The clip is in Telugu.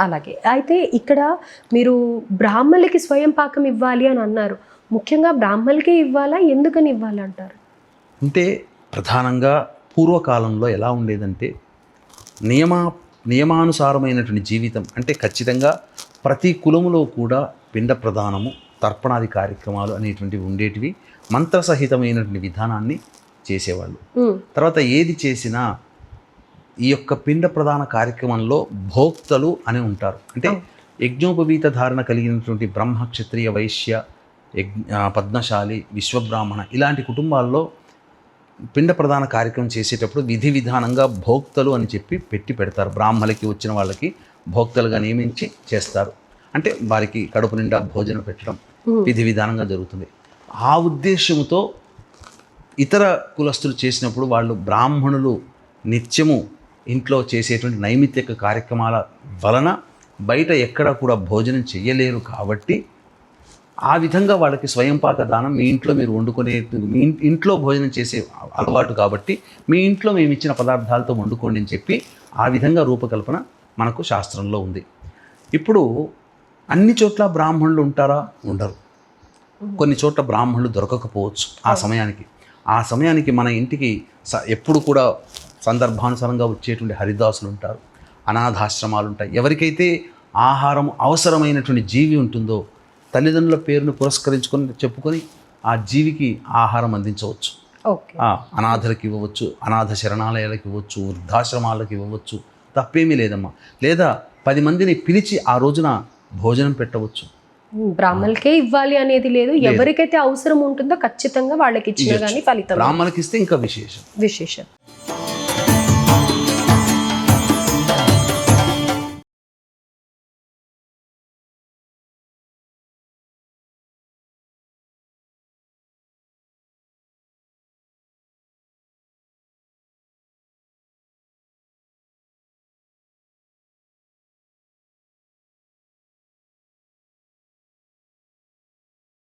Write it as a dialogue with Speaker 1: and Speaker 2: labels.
Speaker 1: అలాగే. అయితే ఇక్కడ మీరు బ్రాహ్మణులకి స్వయం పాకం ఇవ్వాలి అని అన్నారు. ముఖ్యంగా బ్రాహ్మణులకే ఇవ్వాలా? ఎందుకని ఇవ్వాలంటారు?
Speaker 2: అంటే ప్రధానంగా పూర్వకాలంలో ఎలా ఉండేదంటే నియమానుసారమైనటువంటి జీవితం అంటే ఖచ్చితంగా ప్రతి కులములో కూడా పిండ ప్రదానము, తర్పణాది కార్యక్రమాలు అనేటువంటివి ఉండేటివి. మంత్రసహితమైనటువంటి విధానాన్ని చేసేవాళ్ళు. తర్వాత ఏది చేసినా ఈ యొక్క పిండ ప్రదాన కార్యక్రమంలో భోక్తలు అని ఉంటారు. అంటే యజ్ఞోపవీత ధారణ కలిగినటువంటి బ్రహ్మ, క్షత్రియ, వైశ్య, పద్మశాలి, విశ్వబ్రాహ్మణ ఇలాంటి కుటుంబాల్లో పిండ ప్రదాన కార్యక్రమం చేసేటప్పుడు విధి విధానంగా భోక్తలు అని చెప్పి పెడతారు. బ్రాహ్మణులకి వచ్చిన వాళ్ళకి భోక్తలుగా నియమించి చేస్తారు. అంటే వారికి కడుపు నిండా భోజనం పెట్టడం విధి విధానంగా జరుగుతుంది. ఆ ఉద్దేశంతో ఇతర కులస్తులు చేసినప్పుడు వాళ్ళు బ్రాహ్మణులు నిత్యము ఇంట్లో చేసేటువంటి నైమిత్తిక కార్యక్రమాల వలన బయట ఎక్కడ కూడా భోజనం చేయలేరు. కాబట్టి ఆ విధంగా వాళ్ళకి స్వయంపాక దానం మీ ఇంట్లో మీరు వండుకునే, మీ ఇంట్లో భోజనం చేసే అలవాటు కాబట్టి మీ ఇంట్లో మేము ఇచ్చిన పదార్థాలతో వండుకోండి అని చెప్పి ఆ విధంగా రూపకల్పన మనకు శాస్త్రంలో ఉంది. ఇప్పుడు అన్ని చోట్ల బ్రాహ్మణులు ఉంటారా? ఉండరు. కొన్ని చోట్ల బ్రాహ్మణులు దొరకకపోవచ్చు. ఆ సమయానికి మన ఇంటికి ఎప్పుడు కూడా సందర్భానుసారంగా వచ్చేటువంటి హరిదాసులు ఉంటారు, అనాథాశ్రమాలు ఉంటాయి. ఎవరికైతే ఆహారం అవసరమైనటువంటి జీవి ఉంటుందో తల్లిదండ్రుల పేరును పురస్కరించుకొని చెప్పుకొని ఆ జీవికి ఆహారం అందించవచ్చు. అనాథలకు ఇవ్వవచ్చు, అనాథ శరణాలయాలకు ఇవ్వచ్చు, వృద్ధాశ్రమాలకు ఇవ్వవచ్చు, తప్పేమీ లేదమ్మా. లేదా 10 మందిని పిలిచి ఆ రోజున భోజనం పెట్టవచ్చు.
Speaker 1: బ్రాహ్మణులకే ఇవ్వాలి అనేది లేదు. ఎవరికైతే అవసరం ఉంటుందో ఖచ్చితంగా వాళ్ళకి ఇచ్చినా కానీ ఫలితం.
Speaker 2: బ్రాహ్మణులకి ఇస్తే ఇంకా విశేషం.